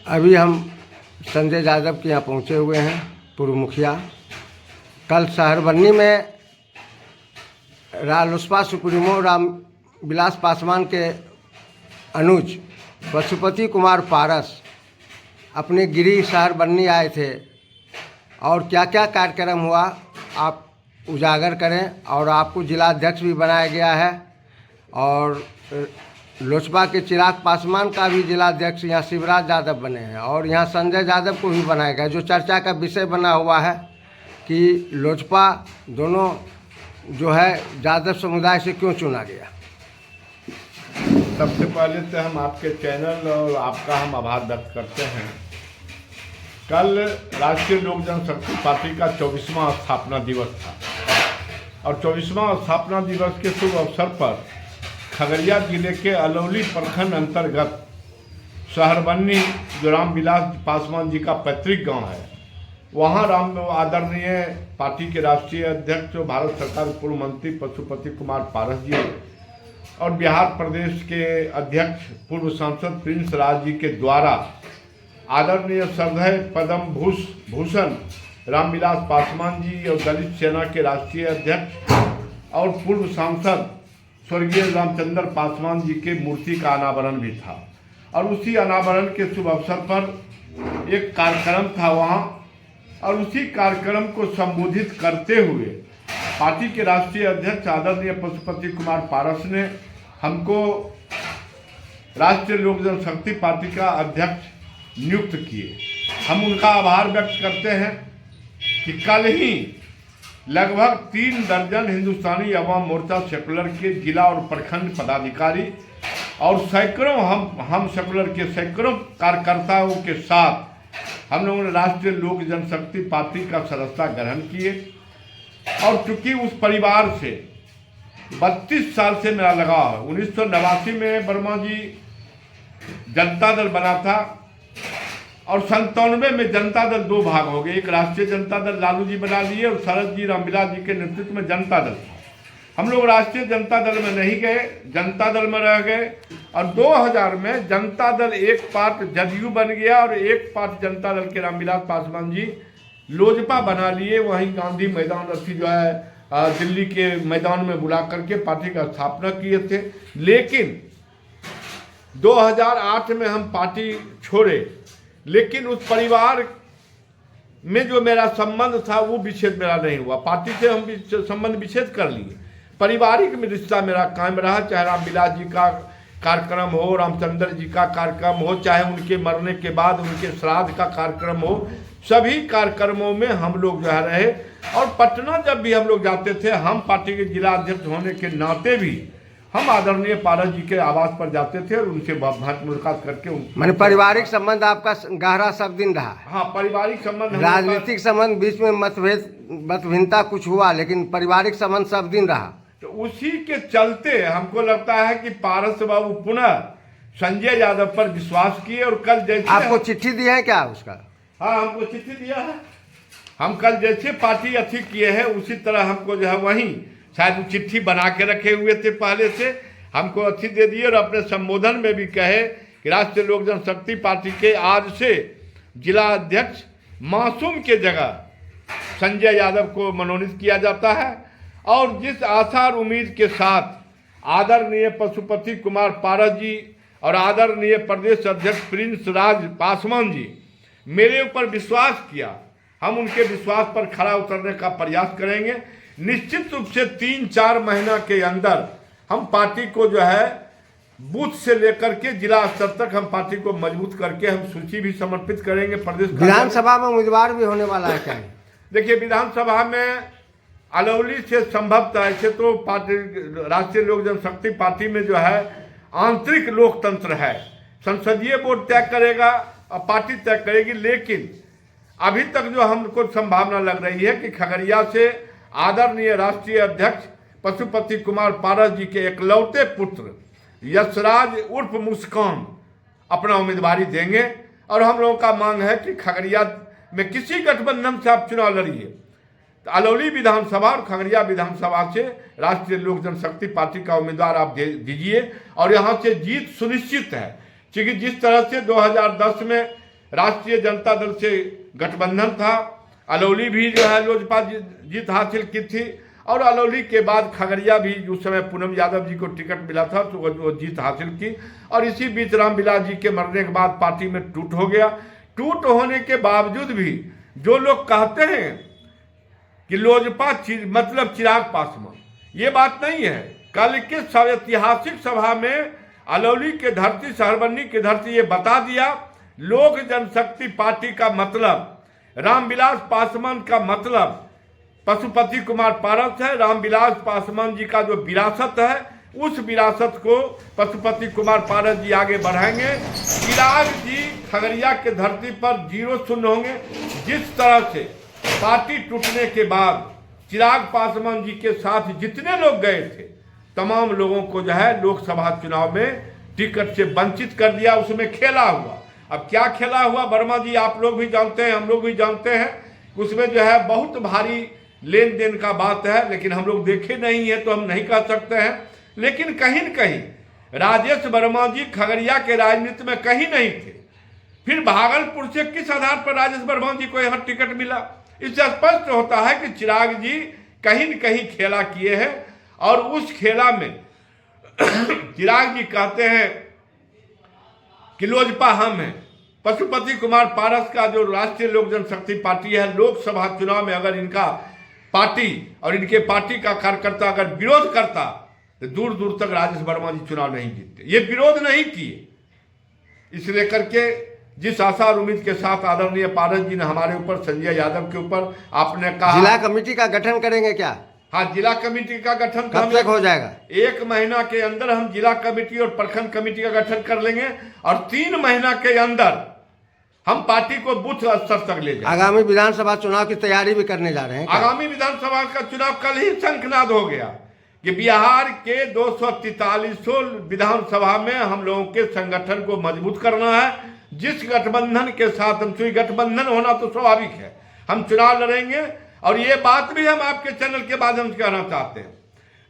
अभी हम संजय यादव के यहाँ पहुँचे हुए हैं, पूर्व मुखिया। कल शहरबन्नी में रालोसपा सुप्रीमो रामविलास पासवान के अनुज पशुपति कुमार पारस अपने गिरी शहरबन्नी आए थे और क्या क्या कार्यक्रम हुआ आप उजागर करें। और आपको जिला अध्यक्ष भी बनाया गया है और लोजपा के चिराग पासवान का भी जिला अध्यक्ष यहाँ शिवराज यादव बने हैं और यहाँ संजय यादव को भी बनाया गया। जो चर्चा का विषय बना हुआ है कि लोजपा दोनों जो है यादव समुदाय से क्यों चुना गया। सबसे पहले तो हम आपके चैनल और आपका हम आभार व्यक्त करते हैं। कल राष्ट्रीय लोक जनशक्ति पार्टी का 24वां स्थापना दिवस था और 24वां स्थापना दिवस के शुभ अवसर पर खगड़िया जिले के अलौली प्रखंड अंतर्गत शहरबन्नी जो रामविलास पासवान जी का पैतृक गांव है, वहां आदरणीय पार्टी के राष्ट्रीय अध्यक्ष भारत सरकार पूर्व मंत्री पशुपति कुमार पारस जी और बिहार प्रदेश के अध्यक्ष पूर्व सांसद प्रिंस राज जी के द्वारा आदरणीय श्रद्धेय पद्म भूषण रामविलास पासवान जी और दलित सेना के राष्ट्रीय अध्यक्ष और पूर्व सांसद स्वर्गीय रामचंद्र पासवान जी के मूर्ति का अनावरण भी था। और उसी अनावरण के शुभ अवसर पर एक कार्यक्रम था वहाँ, और उसी कार्यक्रम को संबोधित करते हुए पार्टी के राष्ट्रीय अध्यक्ष आदरणीय पशुपति कुमार पारस ने हमको राष्ट्रीय लोक जनशक्ति पार्टी का अध्यक्ष नियुक्त किए। हम उनका आभार व्यक्त करते हैं कि कल ही लगभग 3 दर्जन हिंदुस्तानी अवाम मोर्चा सेकुलर के जिला और प्रखंड पदाधिकारी और सैकड़ों हम सेकुलर के सैकड़ों कार्यकर्ताओं के साथ हम लोगों ने राष्ट्रीय लोक जनशक्ति पार्टी का सदस्यता ग्रहण किए। और चूंकि उस परिवार से 32 साल से मेरा लगाव है। 1989 में वर्मा जी जनता दल बना था और 97 में जनता दल 2 भाग हो गए। एक राष्ट्रीय जनता दल लालू जी बना लिए और शरद जी रामविलास जी के नेतृत्व में जनता दल था। हम लोग राष्ट्रीय जनता दल में नहीं गए, जनता दल में रह गए और 2000 में जनता दल एक पार्ट जदयू बन गया और एक पार्ट जनता दल के रामविलास पासवान जी लोजपा बना लिए। वहीं गांधी मैदान रथी जो है दिल्ली के मैदान में बुला करके पार्टी का स्थापना किए थे। लेकिन 2008 में हम पार्टी छोड़े, लेकिन उस परिवार में जो मेरा संबंध था वो विच्छेद मेरा नहीं हुआ। पार्टी से हम संबंध विच्छेद कर लिए, पारिवारिक में रिश्ता मेरा कायम रहा। चाहे रामविलास जी का कार्यक्रम हो, रामचंद्र जी का कार्यक्रम हो, चाहे उनके मरने के बाद उनके श्राद्ध का कार्यक्रम हो, सभी कार्यक्रमों में हम लोग जो है रहे। और पटना जब भी हम लोग जाते थे, हम पार्टी के जिला अध्यक्ष होने के नाते भी हम आदरणीय पारस जी के आवास पर जाते थे और उनसे बात मुलाकात करके मैंने पारिवारिक संबंध आपका गहरा सब दिन रहा। हाँ, पारिवारिक संबंध, राजनीतिक संबंध बीच में मतभिन्नता कुछ हुआ, लेकिन पारिवारिक संबंध सब दिन रहा। तो उसी के चलते हमको लगता है कि पारस बाबू पुनः संजय यादव पर विश्वास किए। और कल जैसे आपको चिट्ठी दी है क्या उसका? हाँ, हमको चिट्ठी दिया है। हम कल जैसे पार्टी अथी किए हैं उसी तरह हमको जो है वहीं शायद चिट्ठी बना के रखे हुए थे पहले से, हमको अथी दे दिए। और अपने संबोधन में भी कहे कि राष्ट्रीय लोक जनशक्ति पार्टी के आज से जिला अध्यक्ष मासूम के जगह संजय यादव को मनोनीत किया जाता है। और जिस आशा और उम्मीद के साथ आदरणीय पशुपति कुमार पारस जी और आदरणीय प्रदेश अध्यक्ष प्रिंस राज पासवान जी मेरे ऊपर विश्वास किया, हम उनके विश्वास पर खरा उतरने का प्रयास करेंगे। निश्चित रूप से 3-4 महीना के अंदर हम पार्टी को जो है बूथ से लेकर के जिला स्तर तक हम पार्टी को मजबूत करके हम सूची भी समर्पित करेंगे। प्रदेश विधानसभा में उम्मीदवार भी होने वाला है क्या? देखिए, विधानसभा में अलौली से संभवतः, ऐसे तो पार्टी राष्ट्रीय लोक जनशक्ति पार्टी में जो है आंतरिक लोकतंत्र है, संसदीय बोर्ड तय करेगा और पार्टी तय करेगी। लेकिन अभी तक जो हमको संभावना लग रही है कि खगड़िया से आदरणीय राष्ट्रीय अध्यक्ष पशुपति कुमार पारस जी के एकलौते पुत्र यशराज उर्फ मुस्कान अपना उम्मीदवारी देंगे। और हम लोगों का मांग है कि खगड़िया में किसी गठबंधन से आप चुनाव लड़िए, तो अलौली विधानसभा और खगड़िया विधानसभा से राष्ट्रीय लोक जनशक्ति पार्टी का उम्मीदवार आप दीजिए और यहाँ से जीत सुनिश्चित है। क्योंकि जिस तरह से 2010 में राष्ट्रीय जनता दल से गठबंधन था। अलौली भी जो है लोजपा जीत हासिल की थी, और अलौली के बाद खगड़िया भी उस समय पूनम यादव जी को टिकट मिला था तो वो जीत हासिल की। और इसी बीच रामविलास जी के मरने के बाद पार्टी में टूट हो गया। टूट होने के बावजूद भी जो लोग कहते हैं कि लोजपा मतलब चिराग पासवान, ये बात नहीं है। कल के ऐतिहासिक सभा में अलौली के धरती, शहरबन्नी की धरती ये बता दिया, लोक जनशक्ति पार्टी का मतलब, रामविलास पासवान का मतलब पशुपति कुमार पारस है। रामविलास पासवान जी का जो विरासत है, उस विरासत को पशुपति कुमार पारस जी आगे बढ़ाएंगे। चिराग जी खगड़िया के धरती पर 0-0 होंगे। जिस तरह से पार्टी टूटने के बाद चिराग पासवान जी के साथ जितने लोग गए थे, तमाम लोगों को जो है लोकसभा चुनाव में टिकट से वंचित कर दिया। उसमें खेला हुआ, अब क्या खेला हुआ वर्मा जी आप लोग भी जानते हैं, हम लोग भी जानते हैं। उसमें जो है बहुत भारी लेन देन का बात है, लेकिन हम लोग देखे नहीं है तो हम नहीं कह सकते हैं। लेकिन कहीं न कहीं राजेश वर्मा जी खगड़िया के राजनीति में कहीं नहीं थे। फिर भागलपुर से किस आधार पर राजेश वर्मा जी को यहाँ टिकट मिला? इससे स्पष्ट होता है कि चिराग जी कहीं न कहीं खेला किए हैं, और उस खेला में चिराग जी कहते हैं कि लोजपा हम हैं। पशुपति कुमार पारस का जो राष्ट्रीय लोक जनशक्ति पार्टी है, लोकसभा चुनाव में अगर इनका पार्टी और इनके पार्टी का कार्यकर्ता अगर विरोध करता तो दूर दूर तक राजेश वर्मा जी चुनाव नहीं जीतते। ये विरोध नहीं किए, इसलिए करके जिस आशा और उम्मीद के साथ आदरणीय पारस जी ने हमारे ऊपर, संजय यादव के ऊपर आपने कहा जिला कमेटी का गठन करेंगे क्या? हाँ, जिला कमेटी का गठन कब तक हो जाएगा? 1 महीना के अंदर हम जिला कमेटी और प्रखंड कमेटी का गठन कर लेंगे, और 3 महीना के अंदर हम पार्टी को बूथ स्तर तक ले जाएंगे। आगामी विधानसभा चुनाव की तैयारी भी करने जा रहे हैं क्या? आगामी विधानसभा का चुनाव कल ही शंखनाद हो गया कि बिहार के 243 विधानसभा में हम लोगों के संगठन को मजबूत करना है। जिस गठबंधन के साथ हम, चुनावी गठबंधन होना तो स्वाभाविक है, हम चुनाव लड़ेंगे। और ये बात भी हम आपके चैनल के माध्यम से कहना चाहते हैं,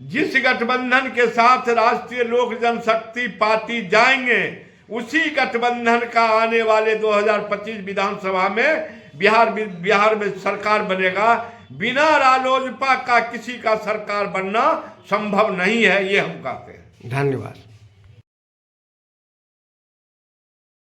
जिस गठबंधन के साथ राष्ट्रीय लोक जनशक्ति पार्टी जाएंगे, उसी गठबंधन का आने वाले 2025 विधानसभा में बिहार में सरकार बनेगा। बिना रालोजपा का किसी का सरकार बनना संभव नहीं है, ये हम कहते हैं। धन्यवाद।